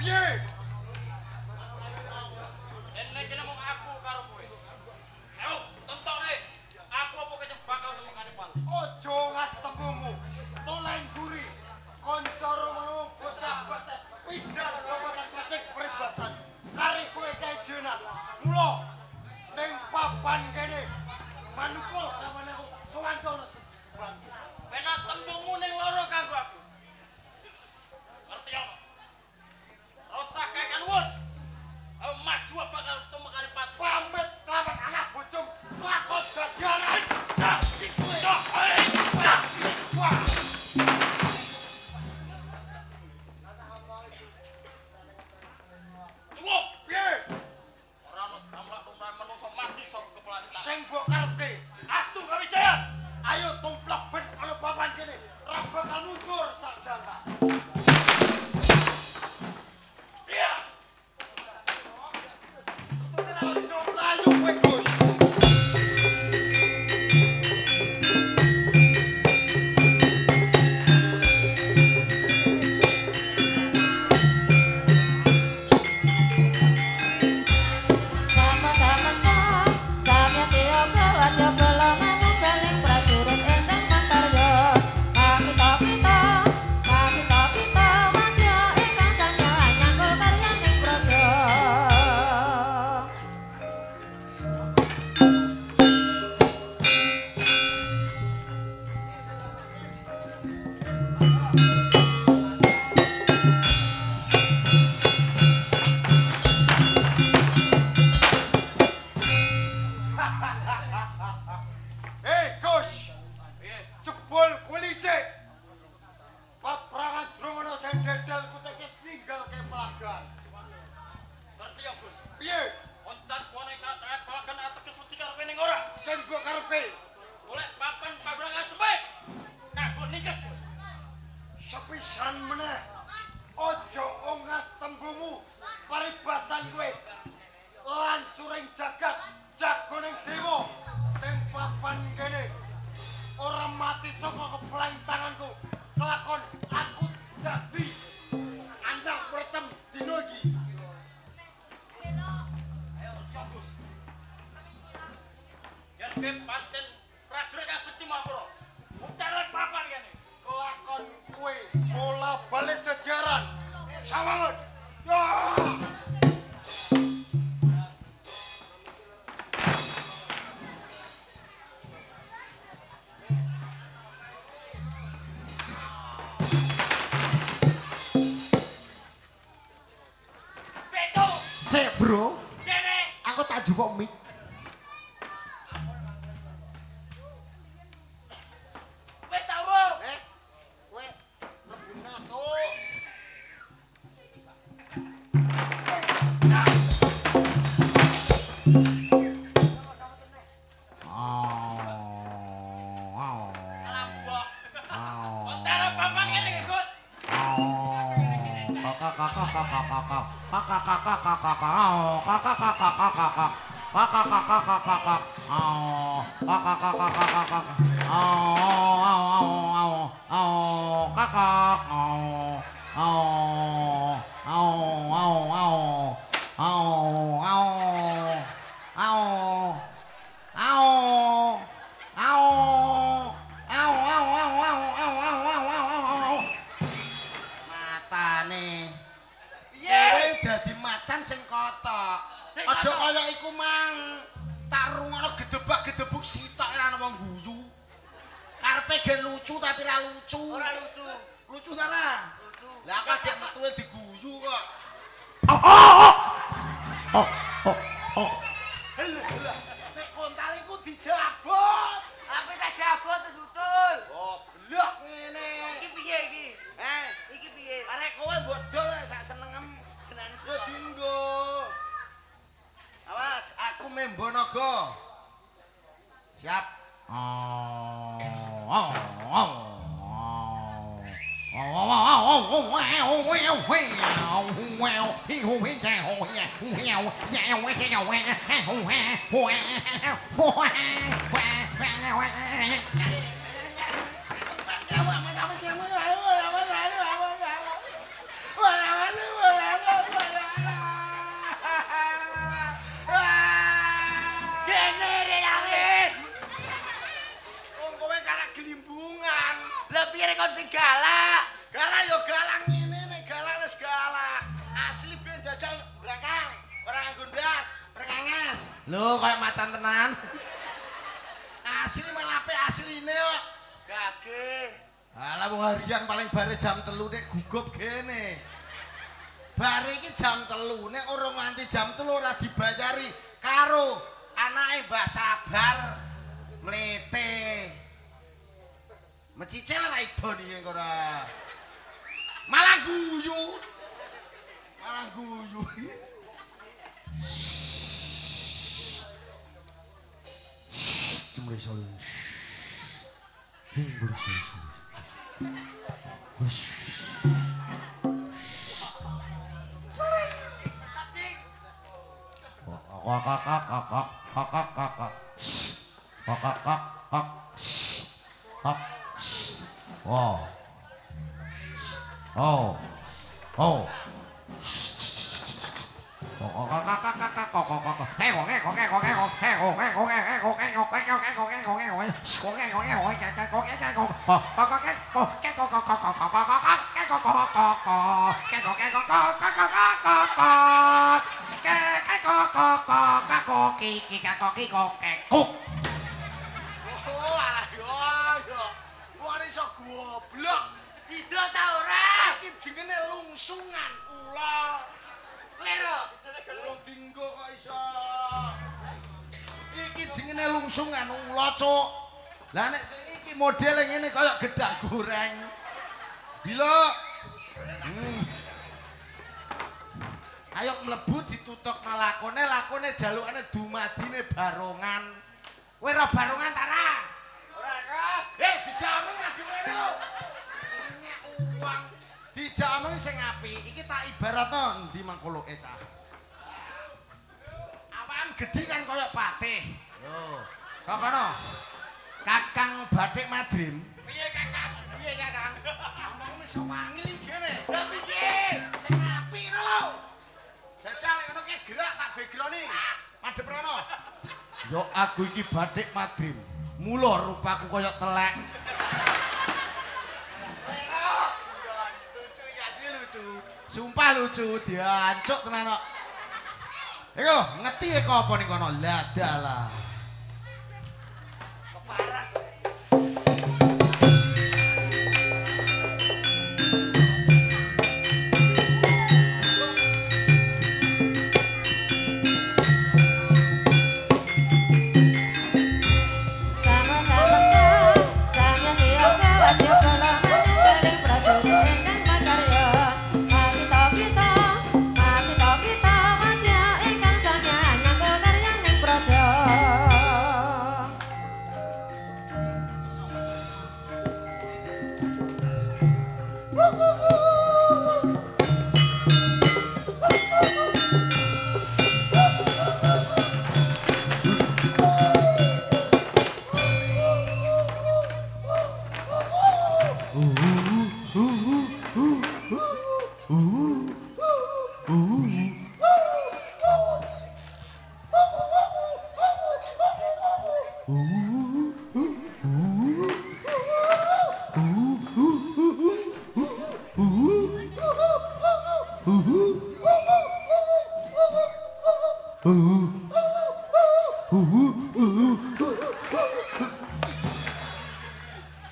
Piye? Nek kene mung aku karo kowe. Ayo, tentokne. Aku apa sing bakal temokane Pal? Ojo ngas tembungmu. Toleng guri. Kanca romo bosak-bosak. Pindah jabatan pacek peribasan. Kari kowe kae jenar. Mula ning papan kene. Manukul kawane aku sowan kono sebang. Pena tembungmu ning loro kanggo aku. Ngerti apa? Rosah kaekan wus. Ayo maju bakal temokane Pat. Pamit lawan anak bojong. Lakon dadian. Wah. Cukup. Piye? Ora ono damlak tumrap menungso mati saka kepelanitan. Sing mbok karepke. Atuh Kawijaya. Ayo tumplak ben ana papan kene. Ora bakal mundur sak jangka. Iya. Ojo mlayu kowe, Gus. Hei, Gus. Yes. Jebul kulise. Paprangan drungono sing dedel kutekis ninggal ke pelagan. Ngerti ya, Gus? Piye? Oncat kuwi sak trek balagan ateges wedi karo kowe ning ora. Sing mbok karepke. Golek papan pabrangan sepek. Kanggo nikes kowe. Sepisan meneh. Ojo ongas tembungmu. Paribasan kowe. Lancuring jagat, jagoning dewa. Ning papan kene. Ora mati saka kepelaing tanganku. Kelakon aku dadi andang bertem dino iki. Ya, Gus. Yen kowe pancen prajurit kasekti Mapura. Utaran papan kene. Kelakon kowe bola balik jajaran. Sawangun. Ya! Beto, Sik, Bro. kene. Aku tak jupuk mic. Wis ta urung? Kowe ngebuna cuk. Alambok. Ontara papan kene, Gus. Matane. Piye? Kowe dadi macan sing kotok. Sing Aja kotok. kaya iku mang. Tak rungono gedebak-gedebuk sitok ora ana wong guyu. Karepe gen lucu tapi ra lucu. Ora lucu. Lucu ta ra? Lucu. Lah apa gek metuwe diguyu kok. Nek kontal iku dijabut. Apa tak jabot terus ucul. Oh, blok ngene. Iki piye iki? Eh, Iki piye? Arek kowe mbok dol sak senengem. Senane kowe dinggo. Awas, aku Membo Naga. Siap. Lho kaya macan tenan. Asli malape asline kok. Gage. Alah wong harian paling bare jam 3 nek gugup gene. Bare iki jam 3 nek urung nganti jam 3 ora dibayari karo anake Mbak Sabar mlete. Mecicil ra idon iki ora. Malah guyu. Malah guyu. Mulai solo. Mulai solo. Oh, alah yo. Wong iso goblok. Tidak ta ora? Iki jenenge lungsungan ula. Lero. Ulung dinggo kok iso. Iki jenenge lungsungan ula, Cuk. Lah nek sing iki modele ngene kaya gedang goreng. Bila Ayo mlebu ditutokno lakone jalukane dumadine barongan. Kowe ora barongan ta ra? Ora kah? Dijamin ngademe lho. Minyak uang. Dijamin sing apik. Iki tak ibaratno endi mangkoloke cah. Awan gedhi kan kaya patih. Yo. Kok kono. Kakang Bathik Madrim. Piye Kakang? Piye Kakang? Ngomong wis wangi gene. Lah piye? Sing apik lho. Jajal ngono ki gerak tak background-i. Madhep rono. Yo aku iki Bathik Madrim. Mula rupaku kaya telek. Lucu ya asli lucu. Sumpah lucu, diancuk tenan kok. Iku ngeti kok apa ning kono? Lah dalah. Keparah.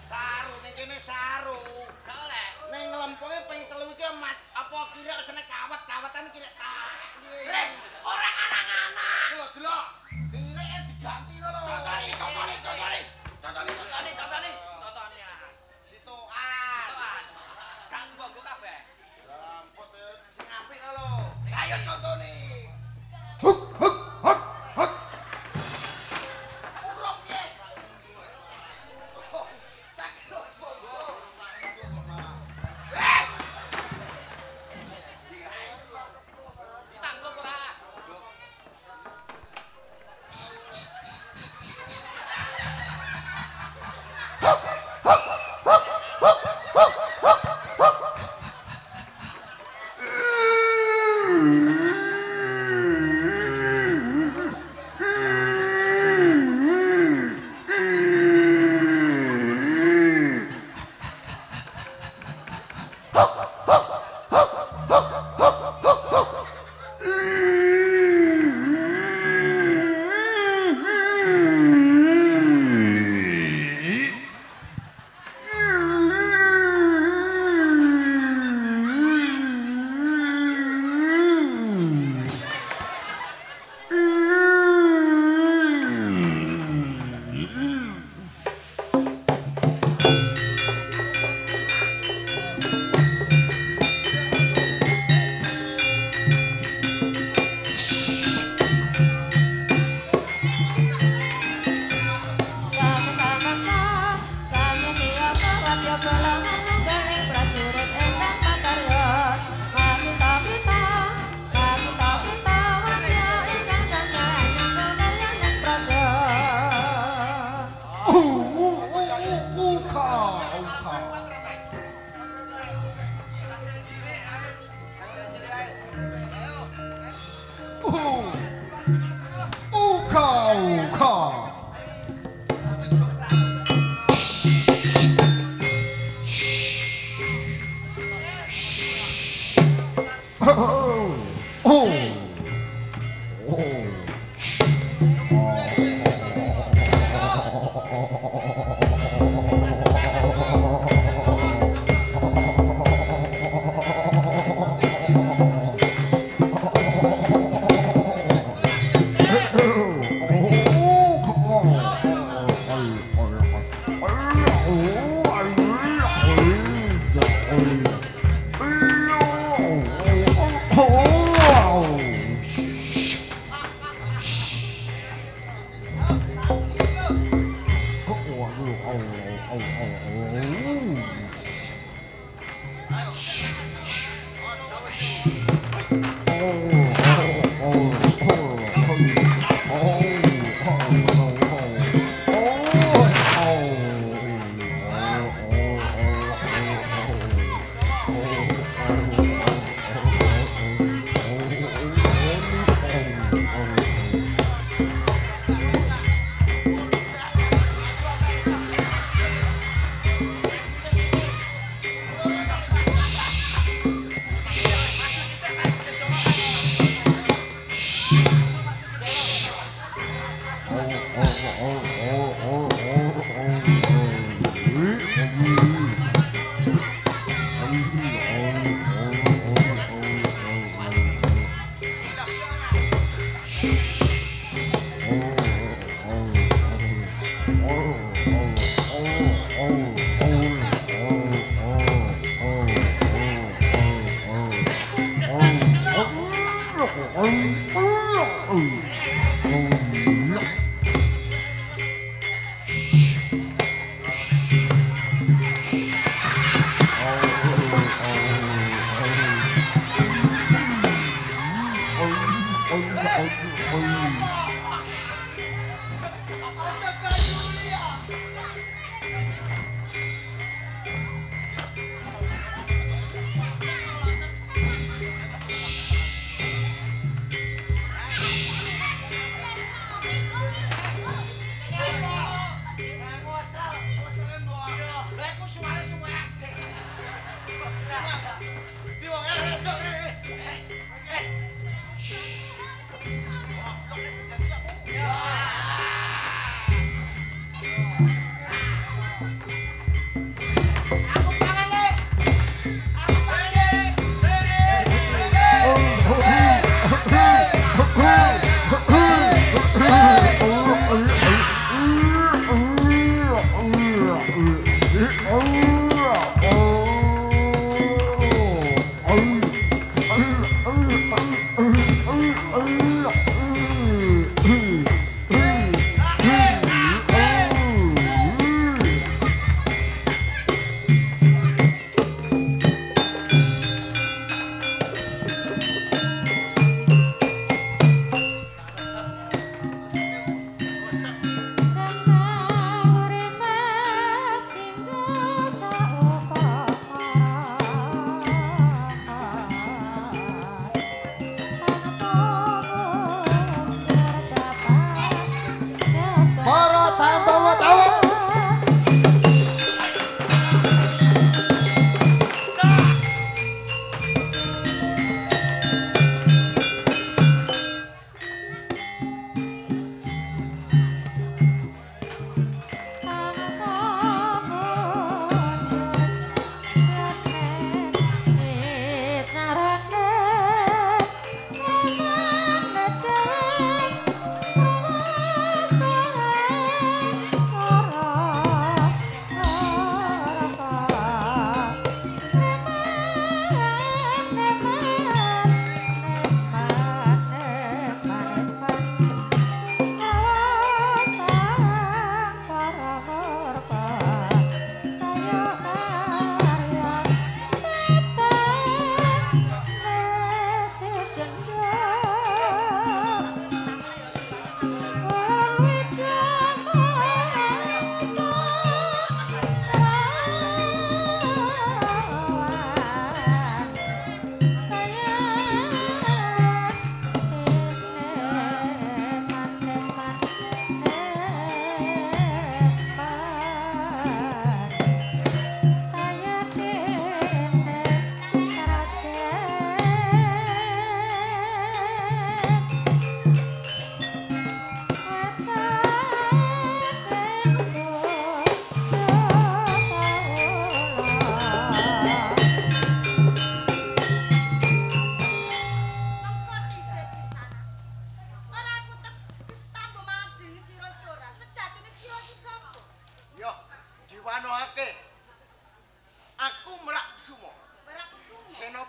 Saru ning kene saru. Gak oleh. Ning nglempenge ping 3 iki apa kira sene kawat-kawatan kira tak. Orang anak-anak. Delok. Kireke diganti lho. Contoni. Sitokan. Gak nggo kabeh. Lampot sing apik lho. Ayo contoni. Urung ye. Tak kira monggo. Ditangguh ora? Oh,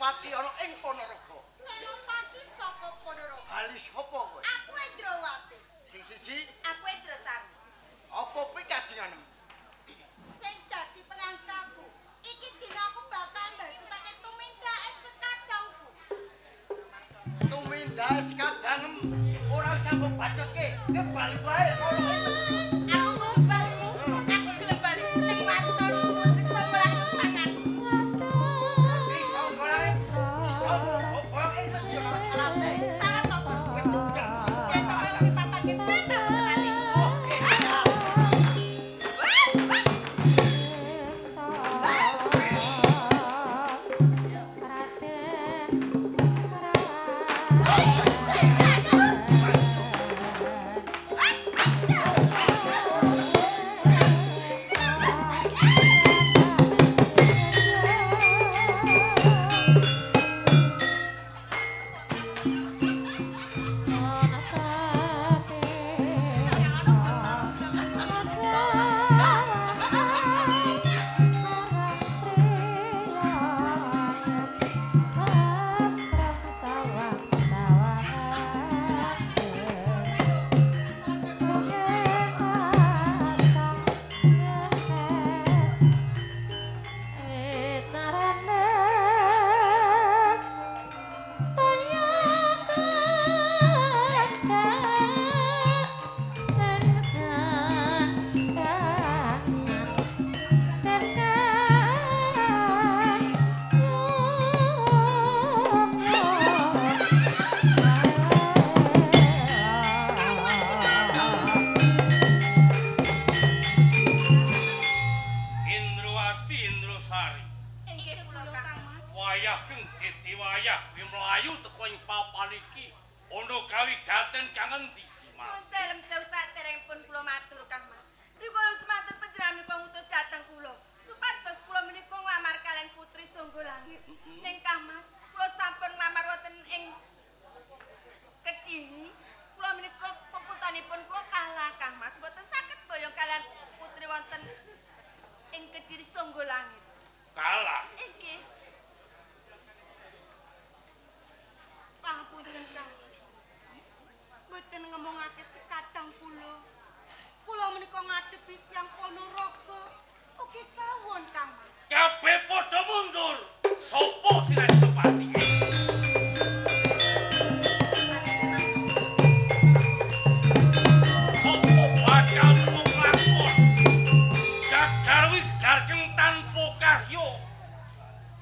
Senopati ana ing Ponorogo. Senopati saka Ponorogo. Bali sapa kowe? Aku Indrawati. Sing siji, Aku Indrasari. apa kuwi kajenganem? Sing dadi pengantarku. Iki dina aku bakal mbajutake tumindake sekadangku. Tumindahe sekadangem ora usah mbok bacotke. Bali wae kono. Aku kudu bali. Aku gelem bali ning waton putri saka langit tanganku. Putri Songgolangit iso mbok ing sedya karo salate. Salah to. Kowe tunggal. Cetok kaya wong papan ki tepak sekali. Oke. Indrawati Indrasari. Inggih kula Kang Mas. Wayah keng dadi wayah kuwi mlayu teko ing papan iki ana kawigaten kang endi Mas? Pun dalem sewu saderengipun kula matur Kang Mas. Rikala semanten panjenengan ngutus dhateng kula supados kula menika nglamar kalian Putri Songgolangit. Ning Kang Mas, kula sampun nglamar wonten ing Kediri. Kula menika peputanipun kula kalah Kang Mas. Mboten saged boyong kalian Putri wonten ing Kediri Songgolangit. Kalah. Inggih. Pangapunten Kang Mas. Mboten ngomongake sekadang kula. Kula menika ngadepi tiyang Ponorogo. Ugi kawon Kang Mas. Kabeh padha mundur. Sopo sing ditepati? Opo bakal nglakon? Gagal wigar keng tanpa karya.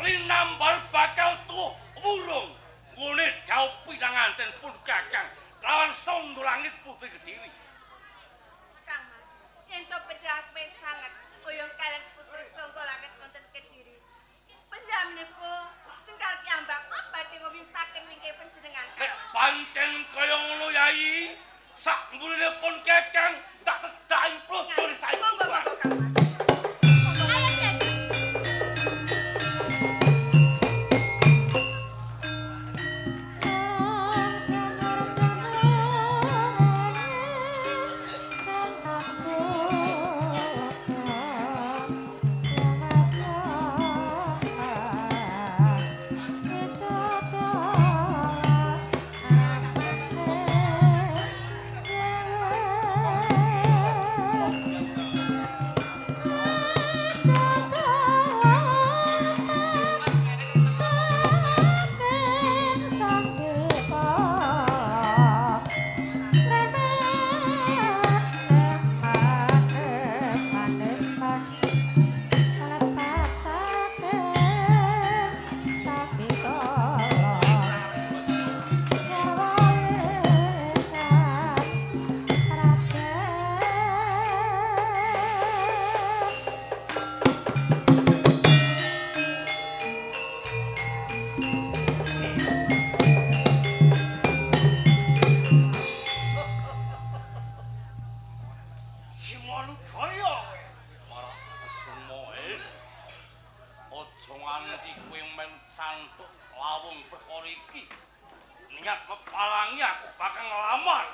Linambar bakal tuh wurung. Ngene jauh pinanganten pun Kakang lawan Songgolangit Putri Kediri. Kang Mas, yen to pejape sanget kaya kalian Putri Songgolangit wonten Kediri. Panjenenganipun tinggal kiambak badhe ngopi saking wingke panjenengan. Nek pancen kaya ngono Yai, sak mburinipun Kakang tak tedhaki plojone saiki. Monggo monggo Kang Mas. Monggo ayo diajak. niat mepalangi aku bakal ngelamar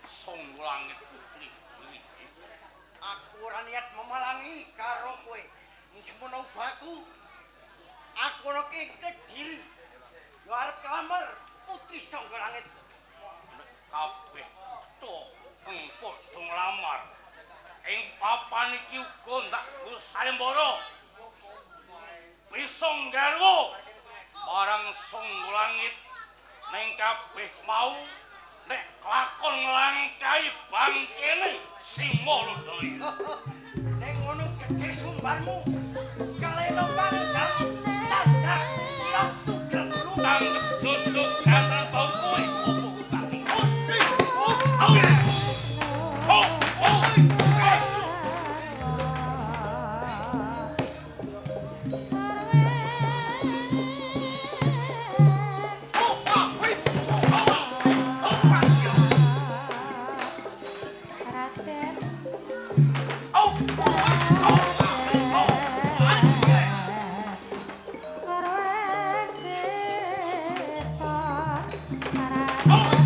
Songgolangit Putri. Aku ora niat memalangi karo kowe. Semono baku. Aku ana ki Kediri sangga langit. Kabeh tukeng padha nglamar. Ing papan iki uga ndak sayembara. Bisa nggarwa marang sangga langit ning kabeh mau nek kelakon nglangkai bangkene sing Maladaya. Nek ngono gedhe sumbarmu. Kaleno pangdam tandak siap tugel lu. Tanggep jojok ganteng bau kowe opo tak ikut. Oh ya. Oh, oh. Oh!